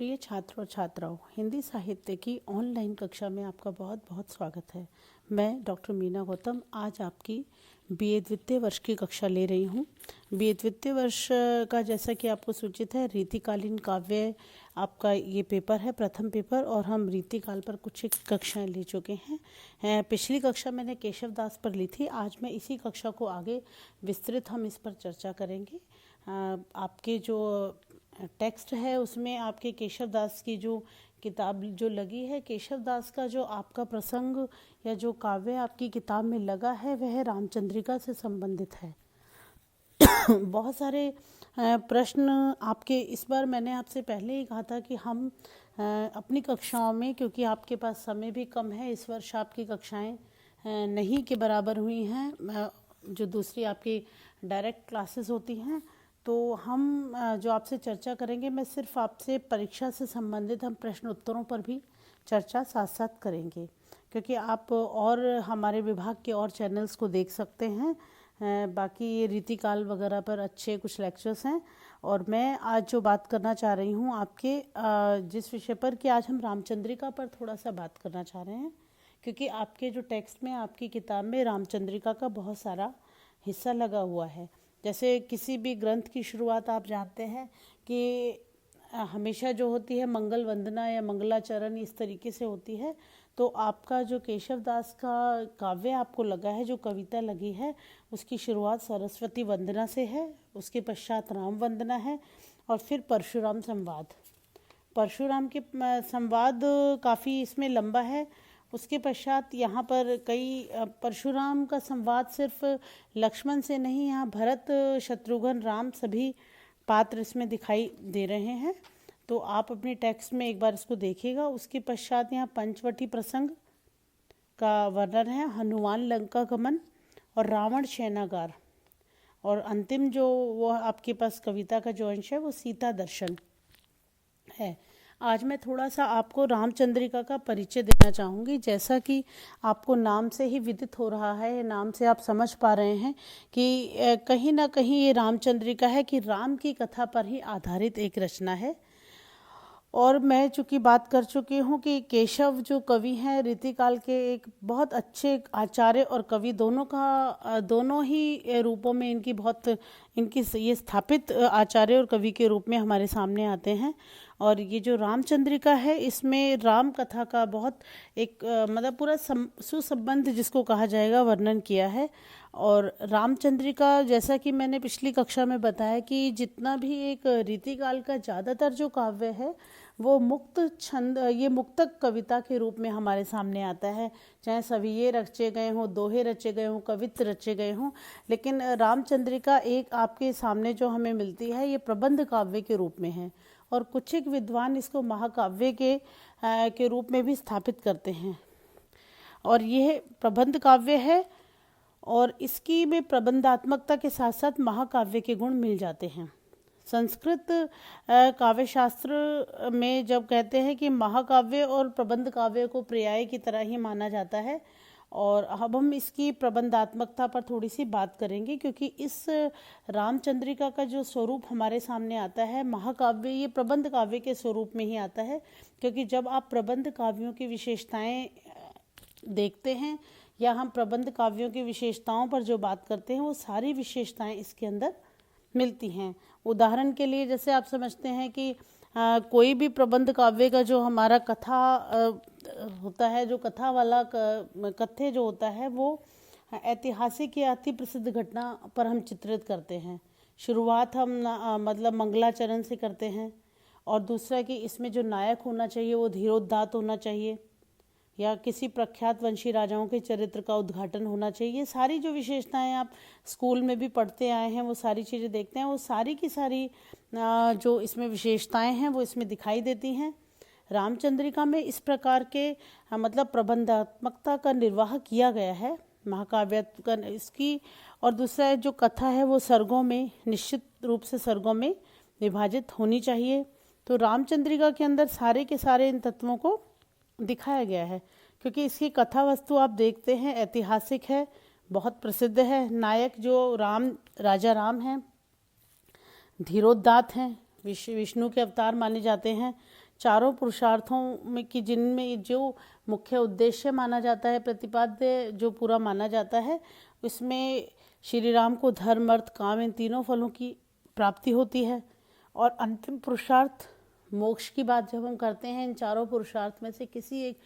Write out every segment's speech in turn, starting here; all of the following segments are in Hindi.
प्रिय छात्र और छात्राओं, हिंदी साहित्य की ऑनलाइन कक्षा में आपका बहुत बहुत स्वागत है। मैं डॉक्टर मीना गौतम आज आपकी बीए द्वितीय वर्ष की कक्षा ले रही हूँ। बीए द्वितीय वर्ष का जैसा कि आपको सूचित है, रीतिकालीन काव्य आपका ये पेपर है, प्रथम पेपर, और हम रीतिकाल पर कुछ एक कक्षाएं ले चुके हैं। पिछली कक्षा मैंने केशव दास पर ली थी। आज मैं इसी कक्षा को आगे विस्तृत हम इस पर चर्चा करेंगे। आपके जो टेक्स्ट है उसमें आपके केशव दास की जो किताब जो लगी है, केशव दास का जो आपका प्रसंग या जो काव्य आपकी किताब में लगा है वह रामचंद्रिका से संबंधित है। बहुत सारे प्रश्न आपके, इस बार मैंने आपसे पहले ही कहा था कि हम अपनी कक्षाओं में, क्योंकि आपके पास समय भी कम है, इस वर्ष आपकी कक्षाएं नहीं के बराबर हुई हैं जो दूसरी आपकी डायरेक्ट क्लासेस होती हैं, तो हम जो आपसे चर्चा करेंगे, मैं सिर्फ आपसे परीक्षा से संबंधित हम प्रश्न उत्तरों पर भी चर्चा साथ साथ करेंगे, क्योंकि आप और हमारे विभाग के और चैनल्स को देख सकते हैं। बाकी ये रीतिकाल वगैरह पर अच्छे कुछ लेक्चर्स हैं, और मैं आज जो बात करना चाह रही हूँ आपके जिस विषय पर, कि आज हम रामचंद्रिका पर थोड़ा सा बात करना चाह रहे हैं, क्योंकि आपके जो टेक्स्ट में आपकी किताब में रामचंद्रिका का बहुत सारा हिस्सा लगा हुआ है। जैसे किसी भी ग्रंथ की शुरुआत आप जानते हैं कि हमेशा जो होती है मंगल वंदना या मंगलाचरण इस तरीके से होती है, तो आपका जो केशव दास का काव्य आपको लगा है, जो कविता लगी है, उसकी शुरुआत सरस्वती वंदना से है, उसके पश्चात राम वंदना है, और फिर परशुराम संवाद। परशुराम के संवाद काफ़ी इसमें लंबा है। उसके पश्चात यहाँ पर कई परशुराम का संवाद सिर्फ लक्ष्मण से नहीं, यहाँ भरत, शत्रुघ्न, राम सभी पात्र इसमें दिखाई दे रहे हैं। तो आप अपने टेक्स्ट में एक बार इसको देखिएगा। उसके पश्चात यहाँ पंचवटी प्रसंग का वर्णन है, हनुमान लंका गमन और रावण शयनागार, और अंतिम जो वो आपके पास कविता का जो अंश है वो सीता दर्शन है। आज मैं थोड़ा सा आपको रामचंद्रिका का परिचय देना चाहूँगी। जैसा कि आपको नाम से ही विदित हो रहा है, नाम से आप समझ पा रहे हैं कि कहीं ना कहीं ये रामचंद्रिका है कि राम की कथा पर ही आधारित एक रचना है। और मैं चूँकि बात कर चुकी हूँ कि केशव जो कवि हैं रीतिकाल के एक बहुत अच्छे आचार्य और कवि, दोनों ही रूपों में इनकी ये स्थापित आचार्य और कवि के रूप में हमारे सामने आते हैं। और ये जो रामचंद्रिका है, इसमें राम कथा का बहुत एक मतलब पूरा सुसंबंध जिसको कहा जाएगा वर्णन किया है। और रामचंद्रिका, जैसा कि मैंने पिछली कक्षा में बताया कि जितना भी एक रीतिकाल का ज़्यादातर जो काव्य है वो मुक्त छंद, ये मुक्तक कविता के रूप में हमारे सामने आता है। चाहे सविये रचे गए हों, दोहे रचे गए हों, कवित्त रचे गए हों, लेकिन रामचंद्रिका एक आपके सामने जो हमें मिलती है ये प्रबंध काव्य के रूप में है, और कुछ एक विद्वान इसको महाकाव्य के रूप में भी स्थापित करते हैं। और यह प्रबंध काव्य है, और इसकी में प्रबंधात्मकता के साथ साथ महाकाव्य के गुण मिल जाते हैं। संस्कृत काव्य शास्त्र में जब कहते हैं कि महाकाव्य और प्रबंध काव्य को पर्याय की तरह ही माना जाता है, और अब हम इसकी प्रबंधात्मकता पर थोड़ी सी बात करेंगे, क्योंकि इस रामचंद्रिका का जो स्वरूप हमारे सामने आता है महाकाव्य, ये प्रबंध काव्य के स्वरूप में ही आता है। क्योंकि जब आप प्रबंध काव्यों की विशेषताएं देखते हैं या हम प्रबंध काव्यों की विशेषताओं पर जो बात करते हैं, वो सारी विशेषताएं इसके अंदर मिलती हैं। उदाहरण के लिए जैसे आप समझते हैं कि कोई भी प्रबंध काव्य का जो हमारा कथा होता है, जो कथा वाला कथ्य जो होता है, वो ऐतिहासिक या अति प्रसिद्ध घटना पर हम चित्रित करते हैं। शुरुआत हम मतलब मंगलाचरण से करते हैं, और दूसरा कि इसमें जो नायक होना चाहिए वो धीरोदात्त होना चाहिए, या किसी प्रख्यात वंशी राजाओं के चरित्र का उद्घाटन होना चाहिए। सारी जो विशेषताएं आप स्कूल में भी पढ़ते आए हैं, वो सारी चीज़ें देखते हैं, वो सारी की सारी जो इसमें विशेषताएं हैं वो इसमें दिखाई देती हैं। रामचंद्रिका में इस प्रकार के मतलब प्रबंधात्मकता का निर्वाह किया गया है महाकाव्य का इसकी। और दूसरा जो कथा है वो सर्गों में, निश्चित रूप से सर्गों में विभाजित होनी चाहिए। तो रामचंद्रिका के अंदर सारे के सारे इन तत्वों को दिखाया गया है, क्योंकि इसकी कथा वस्तु आप देखते हैं ऐतिहासिक है, बहुत प्रसिद्ध है। नायक जो राजा राम हैं, धीरोदात्त हैं, विष्णु के अवतार माने जाते हैं, चारों पुरुषार्थों में कि जिनमें जो मुख्य उद्देश्य माना जाता है, प्रतिपाद्य जो पूरा माना जाता है, उसमें श्री राम को धर्म अर्थ काम इन तीनों फलों की प्राप्ति होती है। और अंतिम पुरुषार्थ मोक्ष की बात जब हम करते हैं, इन चारों पुरुषार्थ में से किसी एक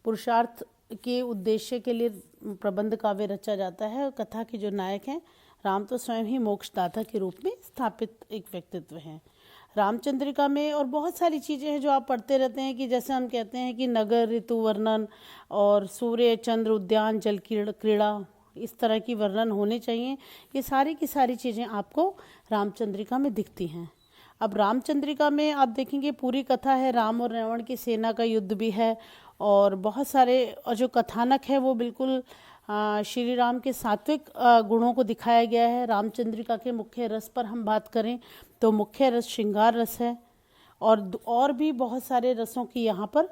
पुरुषार्थ के उद्देश्य के लिए प्रबंध काव्य रचा जाता है। और कथा के जो नायक हैं राम तो स्वयं ही मोक्षदाता के रूप में स्थापित एक व्यक्तित्व हैं। रामचंद्रिका में और बहुत सारी चीज़ें हैं जो आप पढ़ते रहते हैं कि जैसे हम कहते हैं कि नगर, ऋतु वर्णन और सूर्य, चंद्र, उद्यान, जल क्रीड़ा, इस तरह की वर्णन होने चाहिए। ये सारी की सारी चीज़ें आपको रामचंद्रिका में दिखती हैं। अब रामचंद्रिका में आप देखेंगे पूरी कथा है, राम और रावण की सेना का युद्ध भी है और बहुत सारे, और जो कथानक है वो बिल्कुल श्री राम के सात्विक गुणों को दिखाया गया है। रामचंद्रिका के मुख्य रस पर हम बात करें तो मुख्य रस श्रृंगार रस है और भी बहुत सारे रसों की यहाँ पर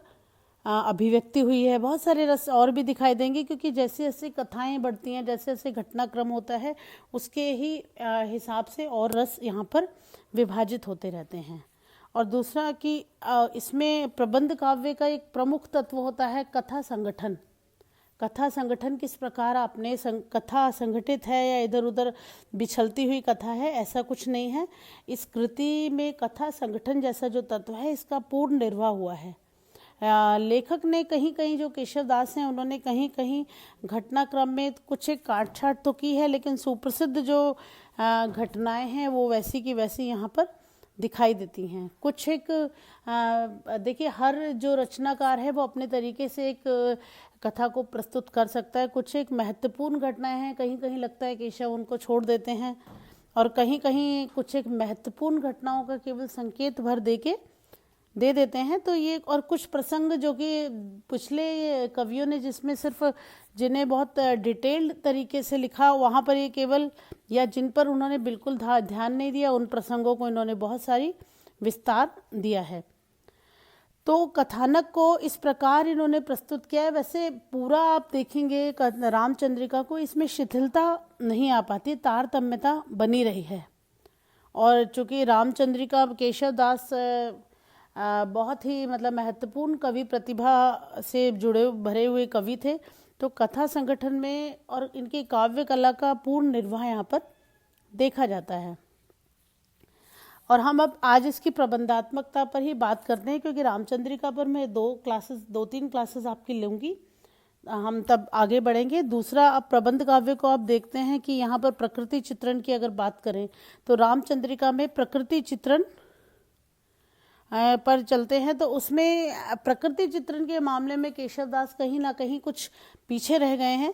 अभिव्यक्ति हुई है। बहुत सारे रस और भी दिखाई देंगे क्योंकि जैसे जैसे कथाएं बढ़ती हैं, जैसे जैसे घटनाक्रम होता है, उसके ही हिसाब से और रस यहाँ पर विभाजित होते रहते हैं। और दूसरा कि इसमें प्रबंध काव्य का एक प्रमुख तत्व होता है कथा संगठन। कथा संगठन किस प्रकार आपने कथा संगठित है या इधर उधर बिछलती हुई कथा है, ऐसा कुछ नहीं है। इस कृति में कथा संगठन जैसा जो तत्व है इसका पूर्ण निर्वाह हुआ है। लेखक ने कहीं कहीं, जो केशव दास हैं, उन्होंने कहीं कहीं घटनाक्रम में कुछ एक काट छाट तो की है, लेकिन सुप्रसिद्ध जो घटनाएं हैं वो वैसी की वैसी यहाँ पर दिखाई देती हैं। कुछ एक देखिए, हर जो रचनाकार है वो अपने तरीके से एक कथा को प्रस्तुत कर सकता है। कुछ एक महत्वपूर्ण घटनाएं हैं, कहीं कहीं लगता है केशव उनको छोड़ देते हैं, और कहीं कहीं कुछ एक महत्वपूर्ण घटनाओं का केवल संकेत भर दे देते हैं। तो ये, और कुछ प्रसंग जो कि पिछले कवियों ने जिसमें सिर्फ जिन्हें बहुत डिटेल्ड तरीके से लिखा, वहाँ पर ये केवल, या जिन पर उन्होंने बिल्कुल ध्यान नहीं दिया, उन प्रसंगों को इन्होंने बहुत सारी विस्तार दिया है। तो कथानक को इस प्रकार इन्होंने प्रस्तुत किया है। वैसे पूरा आप देखेंगे रामचंद्रिका को, इसमें शिथिलता नहीं आ पाती, तारतम्यता बनी रही है। और चूँकि रामचंद्रिका केशव दास बहुत ही मतलब महत्वपूर्ण कवि प्रतिभा से जुड़े भरे हुए कवि थे, तो कथा संगठन में और इनकी काव्य कला का पूर्ण निर्वाह यहाँ पर देखा जाता है। और हम अब आज इसकी प्रबंधात्मकता पर ही बात करते हैं, क्योंकि रामचंद्रिका पर मैं 2-3 क्लासेस आपकी लूँगी, हम तब आगे बढ़ेंगे। दूसरा, अब प्रबंध काव्य को आप देखते हैं कि यहाँ पर प्रकृति चित्रण की अगर बात करें तो रामचंद्रिका में प्रकृति चित्रण पर चलते हैं, तो उसमें प्रकृति चित्रण के मामले में केशव दास कहीं ना कहीं कुछ पीछे रह गए हैं।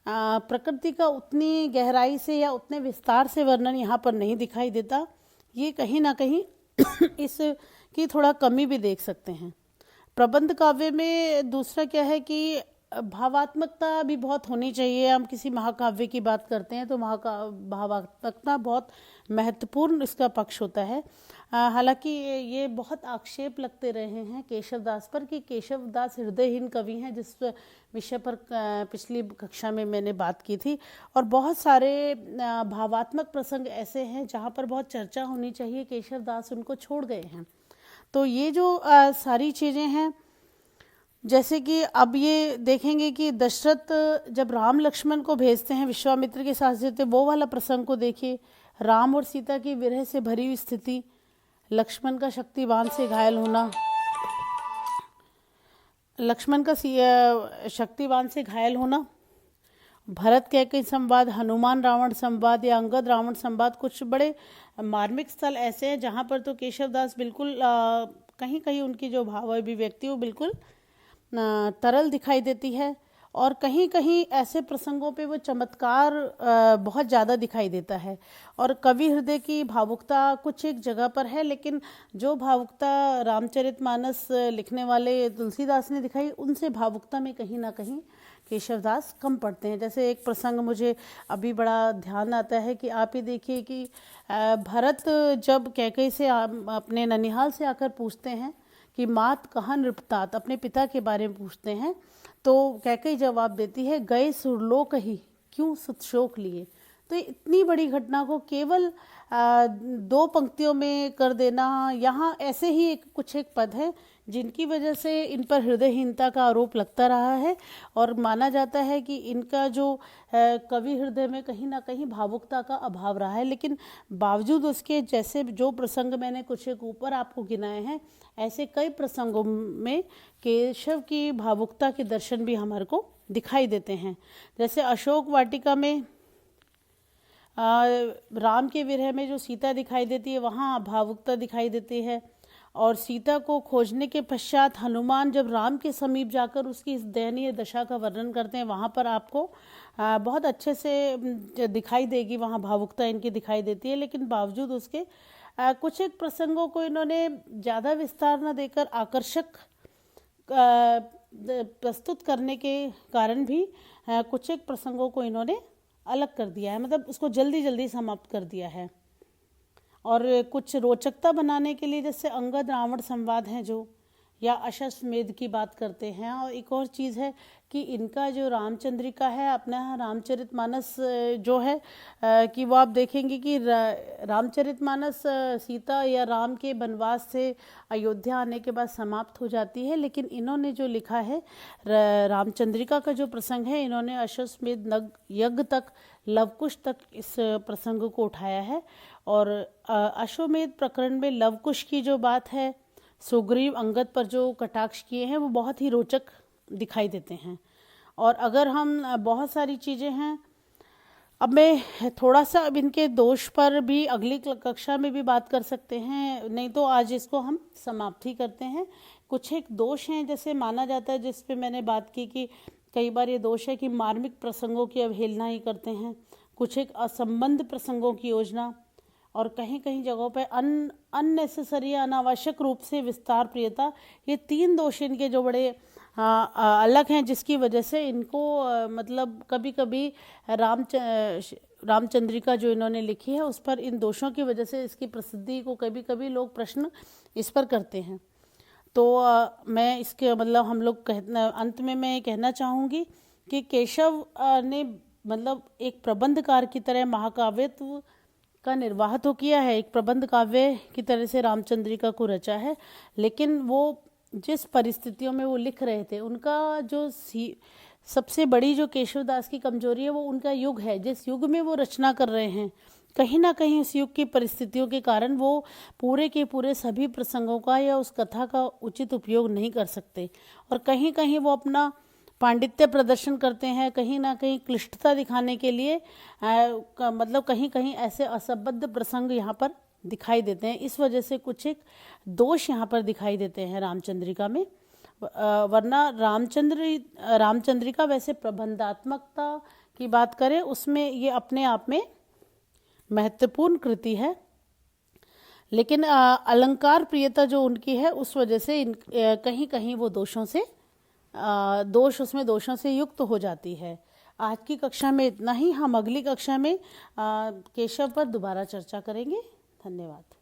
प्रकृति का उतनी गहराई से या उतने विस्तार से वर्णन यहाँ पर नहीं दिखाई देता। ये कहीं ना कहीं इसकी थोड़ा कमी भी देख सकते हैं। प्रबंध काव्य में दूसरा क्या है कि भावात्मकता भी बहुत होनी चाहिए। हम किसी महाकाव्य की बात करते हैं तो भावात्मकता बहुत महत्वपूर्ण इसका पक्ष होता है। हालांकि ये बहुत आक्षेप लगते रहे हैं केशव दास पर कि केशव दास हृदयहीन कवि हैं, जिस विषय पर पिछली कक्षा में मैंने बात की थी। और बहुत सारे भावात्मक प्रसंग ऐसे हैं जहाँ पर बहुत चर्चा होनी चाहिए, केशव दास उनको छोड़ गए हैं। तो ये जो सारी चीज़ें हैं, जैसे कि अब ये देखेंगे कि दशरथ जब राम लक्ष्मण को भेजते हैं विश्वामित्र के साथ देते, वो वाला प्रसंग को देखिए। राम और सीता की विरह से भरी हुई स्थिति, लक्ष्मण का शक्तिबाण से घायल होना, भरत कैकेयी संवाद, हनुमान रावण संवाद या अंगद रावण संवाद, कुछ बड़े मार्मिक स्थल ऐसे हैं जहाँ पर तो केशव दास बिल्कुल कहीं कहीं उनकी जो भाव अभिव्यक्ति वो बिल्कुल तरल दिखाई देती है, और कहीं कहीं ऐसे प्रसंगों पे वो चमत्कार बहुत ज़्यादा दिखाई देता है। और कवि हृदय की भावुकता कुछ एक जगह पर है, लेकिन जो भावुकता रामचरितमानस लिखने वाले तुलसीदास ने दिखाई, उनसे भावुकता में कहीं ना कहीं केशवदास कम पड़ते हैं। जैसे एक प्रसंग मुझे अभी बड़ा ध्यान आता है कि आप ही देखिए कि भरत जब कैकेयी से अपने ननिहाल से आकर पूछते हैं कि मात कहाँ नृपतात, अपने पिता के बारे में पूछते हैं, तो कैकेयी जवाब देती है, गए सुरलोक ही क्यों सुत शोक लिए। तो इतनी बड़ी घटना को केवल 2 पंक्तियों में कर देना, यहाँ ऐसे ही कुछ एक पद है जिनकी वजह से इन पर हृदयहीनता का आरोप लगता रहा है और माना जाता है कि इनका जो कवि हृदय में कहीं ना कहीं भावुकता का अभाव रहा है। लेकिन बावजूद उसके, जैसे जो प्रसंग मैंने कुछ एक ऊपर आपको गिनाए हैं, ऐसे कई प्रसंगों में केशव की भावुकता के दर्शन भी हमारे को दिखाई देते हैं। जैसे अशोक वाटिका में राम के विरह में जो सीता दिखाई देती है, वहाँ भावुकता दिखाई देती है। और सीता को खोजने के पश्चात हनुमान जब राम के समीप जाकर उसकी इस दयनीय दशा का वर्णन करते हैं, वहाँ पर आपको बहुत अच्छे से दिखाई देगी, वहाँ भावुकता इनकी दिखाई देती है। लेकिन बावजूद उसके कुछ एक प्रसंगों को इन्होंने ज़्यादा विस्तार न देकर आकर्षक प्रस्तुत करने के कारण भी कुछ एक प्रसंगों को इन्होंने अलग कर दिया है, मतलब उसको जल्दी जल्दी समाप्त कर दिया है। और कुछ रोचकता बनाने के लिए जैसे अंगद रावण संवाद हैं जो, या अश्वमेध की बात करते हैं। और एक और चीज़ है कि इनका जो रामचंद्रिका है, अपना रामचरितमानस जो है कि वो आप देखेंगे कि रामचरितमानस सीता या राम के वनवास से अयोध्या आने के बाद समाप्त हो जाती है। लेकिन इन्होंने जो लिखा है रामचंद्रिका का जो प्रसंग है, इन्होंने अश्वमेध यज्ञ तक, लवकुश तक इस प्रसंग को उठाया है। और अश्वमेध प्रकरण में लवकुश की जो बात है, सुग्रीव अंगद पर जो कटाक्ष किए हैं, वो बहुत ही रोचक दिखाई देते हैं। और अगर हम बहुत सारी चीज़ें हैं, अब मैं थोड़ा सा अब इनके दोष पर भी अगली कक्षा में भी बात कर सकते हैं, नहीं तो आज इसको हम समाप्त ही करते हैं। कुछ एक दोष हैं, जैसे माना जाता है, जिस पे मैंने बात की कि कई बार ये दोष है कि मार्मिक प्रसंगों की अवहेलना ही करते हैं, कुछ एक असंबद्ध प्रसंगों की योजना, और कहीं कहीं जगहों पे अननेसेसरी, अनावश्यक रूप से विस्तार प्रियता। ये 3 दोष इनके जो बड़े अलग हैं, जिसकी वजह से इनको मतलब कभी कभी रामचंद्रिका जो इन्होंने लिखी है, उस पर इन दोषों की वजह से इसकी प्रसिद्धि को कभी कभी लोग प्रश्न इस पर करते हैं। तो मैं इसके मतलब हम लोग अंत में मैं कहना चाहूँगी कि केशव ने मतलब एक प्रबंधकार की तरह महाकाव्यत्व का निर्वाह तो किया है, एक प्रबंध काव्य की तरह से रामचंद्रिका को रचा है। लेकिन वो जिस परिस्थितियों में वो लिख रहे थे, उनका जो सबसे बड़ी जो केशवदास की कमजोरी है, वो उनका युग है। जिस युग में वो रचना कर रहे हैं, कहीं ना कहीं उस युग की परिस्थितियों के कारण वो पूरे के पूरे सभी प्रसंगों का या उस कथा का उचित उपयोग नहीं कर सकते। और कहीं कहीं वो अपना पांडित्य प्रदर्शन करते हैं, कहीं ना कहीं क्लिष्टता दिखाने के लिए मतलब कहीं कहीं ऐसे असंबद्ध प्रसंग यहाँ पर दिखाई देते हैं। इस वजह से कुछ एक दोष यहाँ पर दिखाई देते हैं रामचंद्रिका में। वरना रामचंद्रिका वैसे प्रबंधात्मकता की बात करें, उसमें ये अपने आप में महत्वपूर्ण कृति है। लेकिन अलंकार प्रियता जो उनकी है, उस वजह से कहीं कहीं वो दोषों से युक्त हो जाती है। आज की कक्षा में इतना ही। हम अगली कक्षा में केशव पर दोबारा चर्चा करेंगे। धन्यवाद।